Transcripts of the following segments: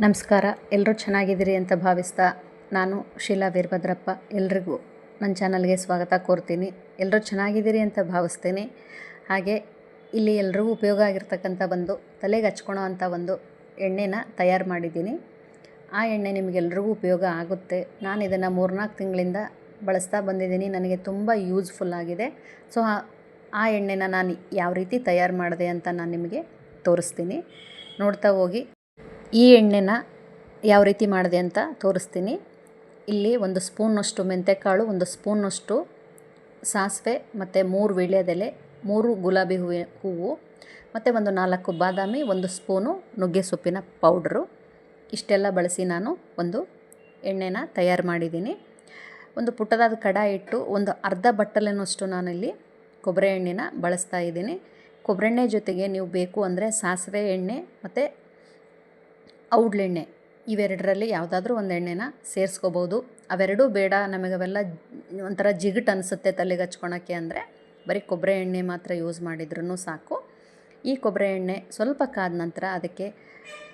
ನಮಸ್ಕಾರ. ಎಲ್ಲರೂ ಚೆನ್ನಾಗಿದ್ದೀರಿ ಅಂತ ಭಾವಿಸ್ತಾ ನಾನು ಶೀಲಾ ವೀರಭದ್ರಪ್ಪ ಎಲ್ರಿಗೂ ನನ್ನ ಚಾನಲ್ಗೆ ಸ್ವಾಗತ ಕೋರ್ತೀನಿ. ಎಲ್ಲರೂ ಚೆನ್ನಾಗಿದ್ದೀರಿ ಅಂತ ಭಾವಿಸ್ತೀನಿ. ಹಾಗೆ ಇಲ್ಲಿ ಎಲ್ರಿಗೂ ಉಪಯೋಗ ಆಗಿರ್ತಕ್ಕಂಥ ಒಂದು ತಲೆಗೆ ಹಚ್ಕೊಳೋ ಅಂಥ ಒಂದು ಎಣ್ಣೆನ ತಯಾರು ಮಾಡಿದ್ದೀನಿ. ಆ ಎಣ್ಣೆ ನಿಮಗೆಲ್ರಿಗೂ ಉಪಯೋಗ ಆಗುತ್ತೆ. ನಾನು ಇದನ್ನು 3-4 ತಿಂಗಳಿಂದ ಬಳಸ್ತಾ ಬಂದಿದ್ದೀನಿ. ನನಗೆ ತುಂಬ ಯೂಸ್ಫುಲ್ ಆಗಿದೆ. ಸೊ ಆ ಎಣ್ಣೆನ ನಾನು ಯಾವ ರೀತಿ ತಯಾರು ಮಾಡಿದೆ ಅಂತ ನಾನು ನಿಮಗೆ ತೋರಿಸ್ತೀನಿ. ನೋಡ್ತಾ ಹೋಗಿ. ಈ ಎಣ್ಣೆನ ಯಾವ ರೀತಿ ಮಾಡಿದೆ ಅಂತ ತೋರಿಸ್ತೀನಿ. ಇಲ್ಲಿ 1 ಸ್ಪೂನಷ್ಟು ಮೆಂತ್ಯಕಾಳು, 1 ಸ್ಪೂನಷ್ಟು ಸಾಸಿವೆ ಮತ್ತು 3 ವೀಳ್ಯದೆಲೆ, 3 ಗುಲಾಬಿ ಹೂವು ಮತ್ತು 4 ಬಾದಾಮಿ, 1 ಸ್ಪೂನು ನುಗ್ಗೆ ಸೊಪ್ಪಿನ ಪೌಡ್ರು. ಇಷ್ಟೆಲ್ಲ ಬಳಸಿ ನಾನು ಒಂದು ಎಣ್ಣೆನ ತಯಾರು ಮಾಡಿದ್ದೀನಿ. ಒಂದು ಪುಟ್ಟದಾದ ಕಡಾಯಿ ಇಟ್ಟು ಒಂದು ಅರ್ಧ ಬಟ್ಟಲಿನಷ್ಟು ನಾನಿಲ್ಲಿ ಕೊಬ್ಬರಿ ಎಣ್ಣೆನ ಬಳಸ್ತಾ ಇದ್ದೀನಿ. ಕೊಬ್ಬರಿ ಎಣ್ಣೆ ಜೊತೆಗೆ ನೀವು ಬೇಕು ಅಂದರೆ ಸಾಸಿವೆ ಎಣ್ಣೆ ಮತ್ತು ಔಡ್ಲೆಣ್ಣೆ ಇವೆರಡರಲ್ಲಿ ಯಾವುದಾದ್ರೂ ಒಂದು ಎಣ್ಣೆನ ಸೇರಿಸ್ಕೋಬೋದು. ಅವೆರಡೂ ಬೇಡ, ನಮಗವೆಲ್ಲ ಒಂಥರ ಜಿಗುಟು ಅನಿಸುತ್ತೆ ತಲೆಗೆ ಹಚ್ಕೊಳಕ್ಕೆ ಅಂದರೆ ಬರೀ ಕೊಬ್ಬರಿ ಎಣ್ಣೆ ಮಾತ್ರ ಯೂಸ್ ಮಾಡಿದ್ರೂ ಸಾಕು. ಈ ಕೊಬ್ಬರಿ ಎಣ್ಣೆ ಸ್ವಲ್ಪ ಕಾದ ನಂತರ ಅದಕ್ಕೆ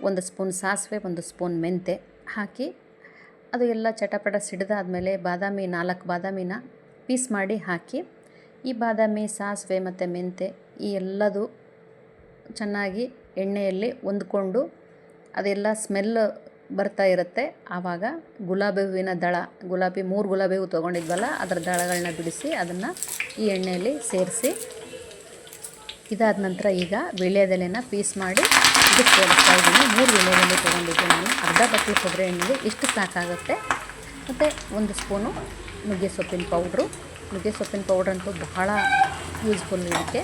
1 ಸ್ಪೂನ್ ಸಾಸಿವೆ, 1 ಸ್ಪೂನ್ ಮೆಂತೆ ಹಾಕಿ ಅದು ಎಲ್ಲ ಚಟಪಟ ಸಿಡಿದಾದ್ಮೇಲೆ 4 ಬಾದಾಮಿನ ಪೀಸ್ ಮಾಡಿ ಹಾಕಿ, ಈ ಬಾದಾಮಿ, ಸಾಸಿವೆ ಮತ್ತು ಮೆಂತೆ ಈ ಎಲ್ಲದು ಚೆನ್ನಾಗಿ ಎಣ್ಣೆಯಲ್ಲಿ ಹೊಂದ್ಕೊಂಡು ಅದೆಲ್ಲ ಸ್ಮೆಲ್ ಬರ್ತಾ ಇರುತ್ತೆ. ಆವಾಗ ಗುಲಾಬಿ ಹೂವಿನ ದಳ, 3 ಗುಲಾಬಿ ಹೂವು ತೊಗೊಂಡಿದ್ವಲ್ಲ ಅದರ ದಳಗಳನ್ನ ಬಿಡಿಸಿ ಅದನ್ನು ಈ ಎಣ್ಣೆಯಲ್ಲಿ ಸೇರಿಸಿ, ಇದಾದ ನಂತರ ಈಗ ವೀಳ್ಯದೆಲೆನ ಪೀಸ್ ಮಾಡಿ ಇದಕ್ಕೆ ಸೇರಿಸ್ತಾ ಇದ್ದೀನಿ. 3 ವೀಳ್ಯದೆಲೆ ತೊಗೊಂಡಿದ್ದೆ ನಾನು. ಅರ್ಧ ಬಟ್ಟಲು ಕೊಬ್ಬರಿ ಎಣ್ಣೆಗೆ ಇಷ್ಟು ಸಾಕಾಗುತ್ತೆ. ಮತ್ತು 1 ಸ್ಪೂನು ನುಗ್ಗೆ ಸೊಪ್ಪಿನ ಪೌಡ್ರು. ನುಗ್ಗೆ ಸೊಪ್ಪಿನ ಪೌಡ್ರಂತೂ ಬಹಳ ಯೂಸ್ಫುಲ್ ಇದಕ್ಕೆ.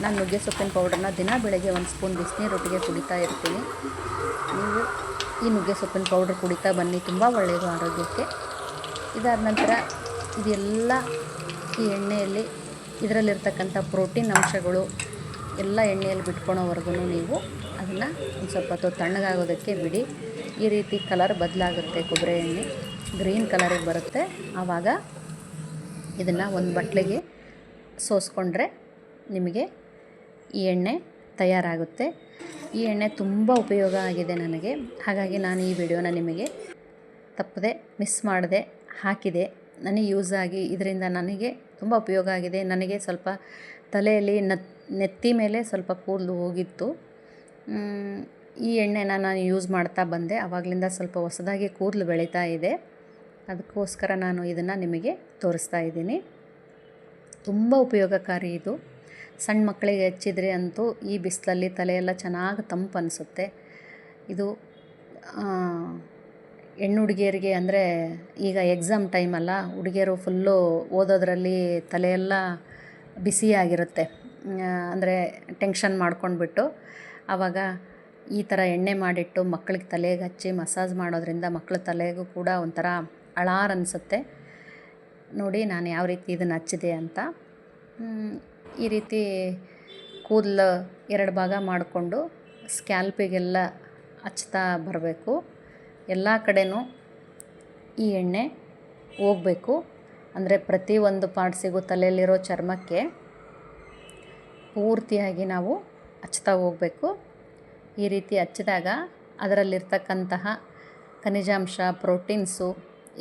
ನಾನು ನುಗ್ಗೆ ಸೊಪ್ಪಿನ ಪೌಡ್ರನ್ನ ದಿನ ಬೆಳಗ್ಗೆ 1 ಸ್ಪೂನ್ ಬಿಸಿನೀರೊಟ್ಟಿಗೆ ಕುಡಿತಾ ಇರ್ತೀನಿ. ನೀವು ಈ ನುಗ್ಗೆ ಸೊಪ್ಪಿನ ಪೌಡ್ರ್ ಕುಡಿತಾ ಬನ್ನಿ, ತುಂಬ ಒಳ್ಳೆಯದು ಆರೋಗ್ಯಕ್ಕೆ. ಇದಾದ ನಂತರ ಇದೆಲ್ಲ ಈ ಎಣ್ಣೆಯಲ್ಲಿ ಇದರಲ್ಲಿರ್ತಕ್ಕಂಥ ಪ್ರೋಟೀನ್ ಅಂಶಗಳು ಎಲ್ಲ ಎಣ್ಣೆಯಲ್ಲಿ ಬಿಟ್ಕೊಳೋವರೆಗೂ ನೀವು ಅದನ್ನು ಒಂದು ಸ್ವಲ್ಪ ಹೊತ್ತು ತಣ್ಣಗಾಗೋದಕ್ಕೆ ಬಿಡಿ. ಈ ರೀತಿ ಕಲರ್ ಬದಲಾಗುತ್ತೆ, ಕೊಬ್ಬರಿ ಎಣ್ಣೆ ಗ್ರೀನ್ ಕಲರಿಗೆ ಬರುತ್ತೆ. ಆವಾಗ ಇದನ್ನು ಒಂದು ಬಟ್ಲಿಗೆ ಸೋಸ್ಕೊಂಡ್ರೆ ನಿಮಗೆ ಈ ಎಣ್ಣೆ ತಯಾರಾಗುತ್ತೆ. ಈ ಎಣ್ಣೆ ತುಂಬ ಉಪಯೋಗ ಆಗಿದೆ ನನಗೆ. ಹಾಗಾಗಿ ನಾನು ಈ ವಿಡಿಯೋನ ನಿಮಗೆ ತಪ್ಪದೆ ಮಿಸ್ ಮಾಡದೆ ಹಾಕಿದೆ. ನನಗೆ ಯೂಸ್ ಆಗಿ ಇದರಿಂದ ನನಗೆ ತುಂಬ ಉಪಯೋಗ ಆಗಿದೆ. ನನಗೆ ಸ್ವಲ್ಪ ತಲೆಯಲ್ಲಿ ನೆತ್ತಿ ಮೇಲೆ ಸ್ವಲ್ಪ ಕೂದಲು ಹೋಗಿತ್ತು. ಈ ಎಣ್ಣೆನ ನಾನು ಯೂಸ್ ಮಾಡ್ತಾ ಬಂದೆ. ಆವಾಗಲಿಂದ ಸ್ವಲ್ಪ ಹೊಸದಾಗಿ ಕೂದಲು ಬೆಳೀತಾ ಇದೆ. ಅದಕ್ಕೋಸ್ಕರ ನಾನು ಇದನ್ನು ನಿಮಗೆ ತೋರಿಸ್ತಾ ಇದ್ದೀನಿ. ತುಂಬ ಉಪಯೋಗಕಾರಿ ಇದು. ಸಣ್ಣ ಮಕ್ಕಳಿಗೆ ಹಚ್ಚಿದರೆ ಅಂತೂ ಈ ಬಿಸಿಲಲ್ಲಿ ತಲೆಯೆಲ್ಲ ಚೆನ್ನಾಗಿ ತಂಪು ಅನಿಸುತ್ತೆ. ಇದು ಹೆಣ್ಣು ಹುಡುಗಿಯರಿಗೆ ಅಂದರೆ ಈಗ ಎಕ್ಸಾಮ್ ಟೈಮಲ್ಲ, ಹುಡುಗಿಯರು ಫುಲ್ಲು ಓದೋದ್ರಲ್ಲಿ ತಲೆಯೆಲ್ಲ ಬಿಸಿಯಾಗಿರುತ್ತೆ. ಅಂದರೆ ಟೆನ್ಷನ್ ಮಾಡ್ಕೊಂಡ್ಬಿಟ್ಟು ಆವಾಗ ಈ ಥರ ಎಣ್ಣೆ ಮಾಡಿಟ್ಟು ಮಕ್ಕಳಿಗೆ ತಲೆಗೆ ಹಚ್ಚಿ ಮಸಾಜ್ ಮಾಡೋದ್ರಿಂದ ಮಕ್ಕಳ ತಲೆಗೂ ಕೂಡ ಒಂಥರ ಅಳಾರ್ ಅನಿಸುತ್ತೆ. ನೋಡಿ ನಾನು ಯಾವ ರೀತಿ ಇದನ್ನು ಹಚ್ಚಿದೆ ಅಂತ. ಈ ರೀತಿ ಕೂದಲು 2 ಭಾಗ ಮಾಡಿಕೊಂಡು ಸ್ಕ್ಯಾಲ್ಪಿಗೆಲ್ಲ ಹಚ್ತಾ ಬರಬೇಕು. ಎಲ್ಲ ಕಡೆನೂ ಈ ಎಣ್ಣೆ ಹೋಗಬೇಕು. ಅಂದರೆ ಪ್ರತಿಯೊಂದು ಪಾರ್ಟ್ಸಿಗೂ ತಲೆಯಲ್ಲಿರೋ ಚರ್ಮಕ್ಕೆ ಪೂರ್ತಿಯಾಗಿ ನಾವು ಹಚ್ತಾ ಹೋಗಬೇಕು. ಈ ರೀತಿ ಹಚ್ಚಿದಾಗ ಅದರಲ್ಲಿರ್ತಕ್ಕಂತಹ ಖನಿಜಾಂಶ, ಪ್ರೋಟೀನ್ಸು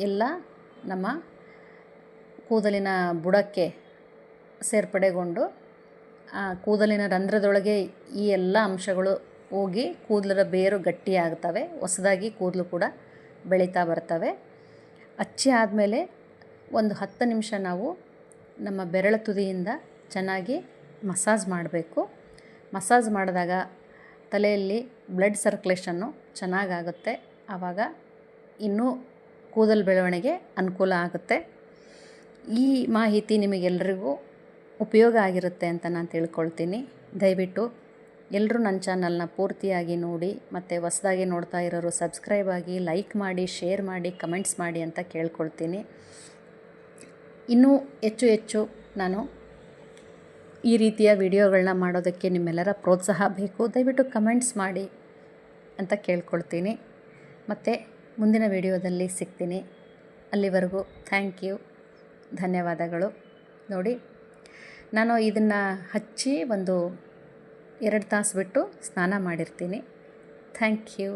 ಎಲ್ಲ ನಮ್ಮ ಕೂದಲಿನ ಬುಡಕ್ಕೆ ಸೇರ್ಪಡೆಗೊಂಡು ಆ ಕೂದಲಿನ ರಂಧ್ರದೊಳಗೆ ಈ ಎಲ್ಲ ಅಂಶಗಳು ಹೋಗಿ ಕೂದಲರ ಬೇರು ಗಟ್ಟಿಯಾಗ್ತವೆ. ಹೊಸದಾಗಿ ಕೂದಲು ಕೂಡ ಬೆಳೀತಾ ಬರ್ತವೆ. ಹಚ್ಚಿ ಆದಮೇಲೆ ಒಂದು 10 ನಿಮಿಷ ನಾವು ನಮ್ಮ ಬೆರಳ ತುದಿಯಿಂದ ಚೆನ್ನಾಗಿ ಮಸಾಜ್ ಮಾಡಬೇಕು. ಮಸಾಜ್ ಮಾಡಿದಾಗ ತಲೆಯಲ್ಲಿ ಬ್ಲಡ್ ಸರ್ಕ್ಯುಲೇಷನ್ನು ಚೆನ್ನಾಗಾಗುತ್ತೆ. ಆವಾಗ ಇನ್ನೂ ಕೂದಲು ಬೆಳವಣಿಗೆ ಅನುಕೂಲ ಆಗುತ್ತೆ. ಈ ಮಾಹಿತಿ ನಿಮಗೆಲ್ಲರಿಗೂ ಉಪಯೋಗ ಆಗಿರುತ್ತೆ ಅಂತ ನಾನು ತಿಳ್ಕೊಳ್ತೀನಿ. ದಯವಿಟ್ಟು ಎಲ್ಲರೂ ನನ್ನ ಚಾನಲ್ನ ಪೂರ್ತಿಯಾಗಿ ನೋಡಿ, ಮತ್ತು ಹೊಸದಾಗಿ ನೋಡ್ತಾ ಇರೋರು ಸಬ್ಸ್ಕ್ರೈಬ್ ಆಗಿ, ಲೈಕ್ ಮಾಡಿ, ಶೇರ್ ಮಾಡಿ, ಕಮೆಂಟ್ಸ್ ಮಾಡಿ ಅಂತ ಕೇಳ್ಕೊಳ್ತೀನಿ. ಇನ್ನೂ ಹೆಚ್ಚು ನಾನು ಈ ರೀತಿಯ ವಿಡಿಯೋಗಳನ್ನ ಮಾಡೋದಕ್ಕೆ ನಿಮ್ಮೆಲ್ಲರ ಪ್ರೋತ್ಸಾಹ ಬೇಕು. ದಯವಿಟ್ಟು ಕಮೆಂಟ್ಸ್ ಮಾಡಿ ಅಂತ ಕೇಳ್ಕೊಳ್ತೀನಿ. ಮತ್ತು ಮುಂದಿನ ವಿಡಿಯೋದಲ್ಲಿ ಸಿಗ್ತೀನಿ. ಅಲ್ಲಿವರೆಗೂ ಥ್ಯಾಂಕ್ ಯು, ಧನ್ಯವಾದಗಳು. ನೋಡಿ ನಾನು ಇದನ್ನು ಹಚ್ಚಿ ಒಂದು 2 ತಾಸು ಬಿಟ್ಟು ಸ್ನಾನ ಮಾಡಿರ್ತೀನಿ. Thank you.